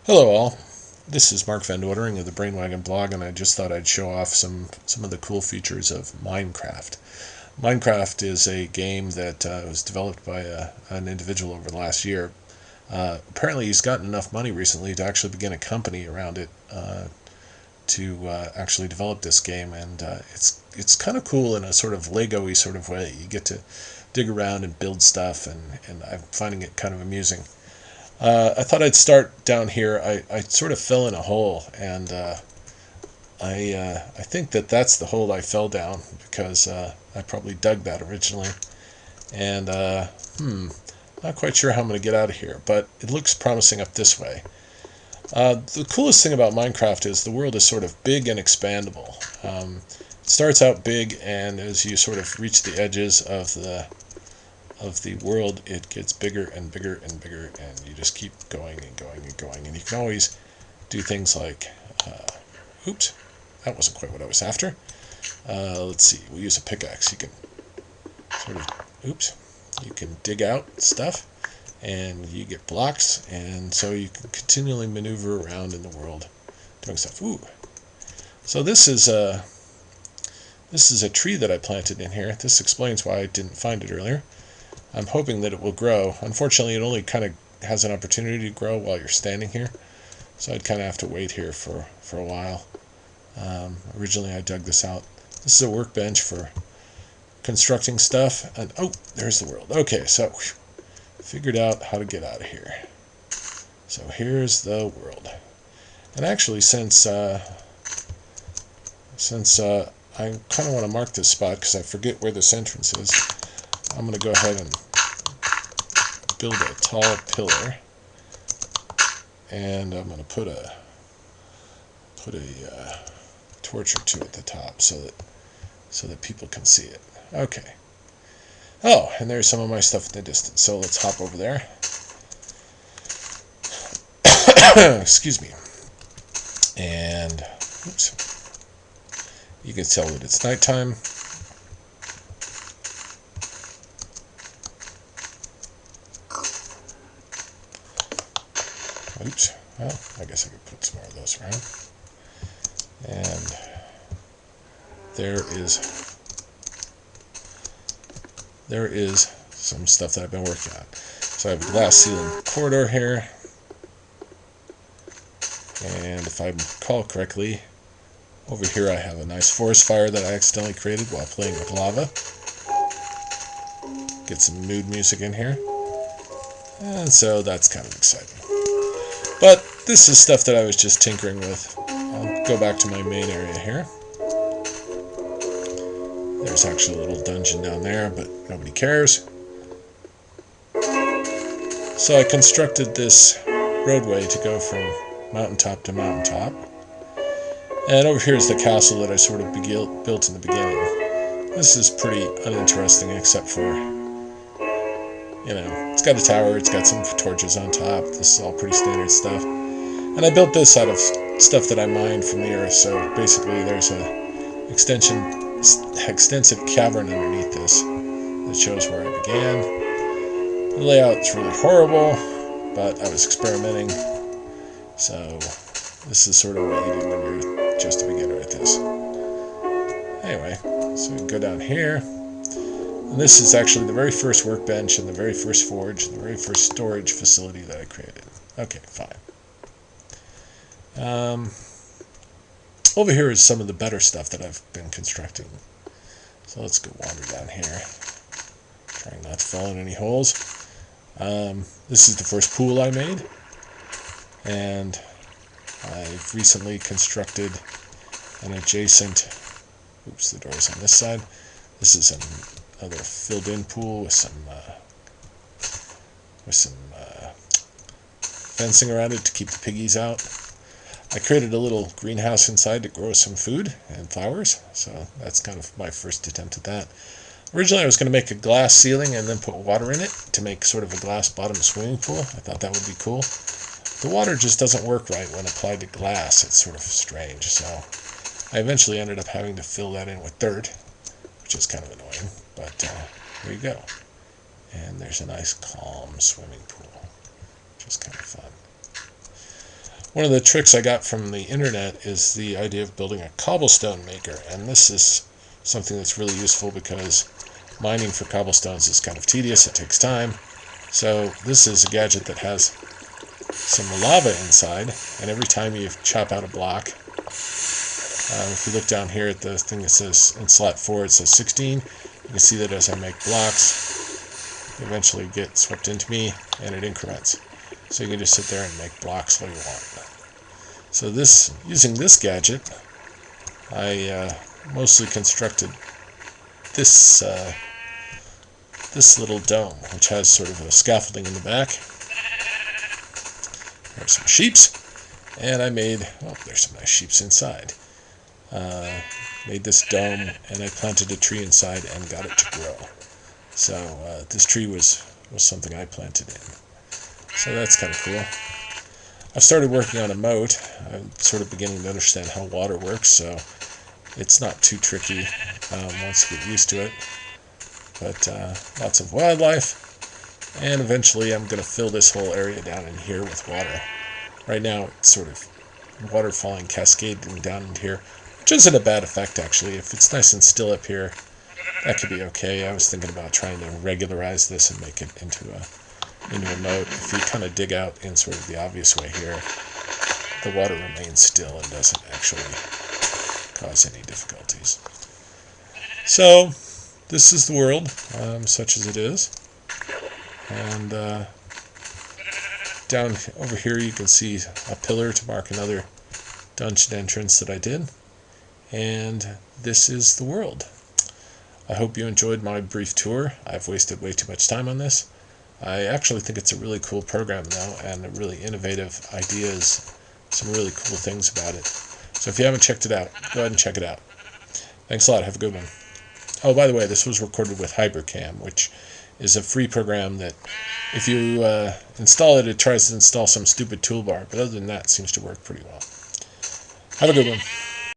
Hello all, this is Mark Van Dordering of the Brainwagon blog, and I just thought I'd show off some of the cool features of Minecraft. Minecraft is a game that was developed by an individual over the last year. Apparently he's gotten enough money recently to actually begin a company around it to actually develop this game, and it's kind of cool in a sort of Lego-y sort of way. You get to dig around and build stuff, and I'm finding it kind of amusing. I thought I'd start down here. I sort of fell in a hole, and I think that's the hole I fell down because I probably dug that originally. And not quite sure how I'm going to get out of here, but it looks promising up this way. The coolest thing about Minecraft is the world is sort of big and expandable. It starts out big, and as you sort of reach the edges of the world, it gets bigger and bigger and bigger, and you just keep going and going and going. And you can always do things like, oops, that wasn't quite what I was after. Let's see, we'll use a pickaxe. You can sort of, oops, you can dig out stuff, and you get blocks, and so you can continually maneuver around in the world doing stuff. Ooh, so this is a tree that I planted in here. This explains why I didn't find it earlier. I'm hoping that it will grow. Unfortunately, it only kind of has an opportunity to grow while you're standing here, so I'd kind of have to wait here for a while. Originally, I dug this out. This is a workbench for constructing stuff, and oh, there's the world. Okay, so figured out how to get out of here. So here's the world, and actually, since I kind of want to mark this spot because I forget where this entrance is, I'm going to go ahead and build a tall pillar, and I'm going to put a torch or two at the top so that people can see it. Okay. Oh, and there's some of my stuff in the distance. So let's hop over there. Excuse me. And oops. You can tell that it's nighttime. Oops. Well, I guess I could put some more of those around. And there is some stuff that I've been working on. So I have a glass ceiling corridor here. And if I recall correctly, over here I have a nice forest fire that I accidentally created while playing with lava. Get some mood music in here. And so that's kind of exciting. But this is stuff that I was just tinkering with. I'll go back to my main area here. There's actually a little dungeon down there, but nobody cares. So I constructed this roadway to go from mountaintop to mountaintop. And over here is the castle that I sort of built in the beginning. This is pretty uninteresting except for, it's got a tower, it's got some torches on top. This is all pretty standard stuff. And I built this out of stuff that I mined from the earth, so basically there's a extensive cavern underneath this that shows where I began. The layout's really horrible, but I was experimenting, so this is sort of what you do when you're just a beginner at this. Anyway, so we can go down here. And this is actually the very first workbench and the very first forge and the very first storage facility that I created. Okay, fine. Over here is some of the better stuff that I've been constructing. So let's go wander down here. Trying not to fall in any holes. This is the first pool I made. And I've recently constructed an adjacent... Oops, the door's on this side. This is another filled-in pool with some fencing around it to keep the piggies out. I created a little greenhouse inside to grow some food and flowers, so that's kind of my first attempt at that. Originally I was going to make a glass ceiling and then put water in it to make sort of a glass bottom swimming pool. I thought that would be cool. The water just doesn't work right when applied to glass. It's sort of strange, so I eventually ended up having to fill that in with dirt, which is kind of annoying, but there you go. And there's a nice calm swimming pool, which is kind of fun. One of the tricks I got from the internet is the idea of building a cobblestone maker, and this is something that's really useful because mining for cobblestones is kind of tedious, it takes time. So this is a gadget that has some lava inside, and every time you chop out a block, if you look down here at the thing that says in slot 4, it says 16, you can see that as I make blocks, they eventually get swept into me, and it increments. So you can just sit there and make blocks all you want. So using this gadget, I mostly constructed this this little dome, which has sort of a scaffolding in the back. There's some sheeps, and I made, oh, there's some nice sheeps inside. Made this dome, and I planted a tree inside and got it to grow. So this tree was something I planted in. So that's kind of cool. I've started working on a moat. I'm sort of beginning to understand how water works, so it's not too tricky once you get used to it. But lots of wildlife, and eventually I'm going to fill this whole area down in here with water. Right now it's sort of water falling, cascading down into here, which isn't a bad effect actually. If it's nice and still up here, that could be okay. I was thinking about trying to regularize this and make it into a moat. If you kind of dig out in sort of the obvious way here, the water remains still and doesn't actually cause any difficulties. So this is the world, such as it is. And down over here you can see a pillar to mark another dungeon entrance that I did. And this is the world. I hope you enjoyed my brief tour. I've wasted way too much time on this. I actually think it's a really cool program though, and really innovative ideas, some really cool things about it. So if you haven't checked it out, go ahead and check it out. Thanks a lot. Have a good one. Oh, by the way, this was recorded with HyperCam, which is a free program that if you install it, it tries to install some stupid toolbar, but other than that, it seems to work pretty well. Have a good one.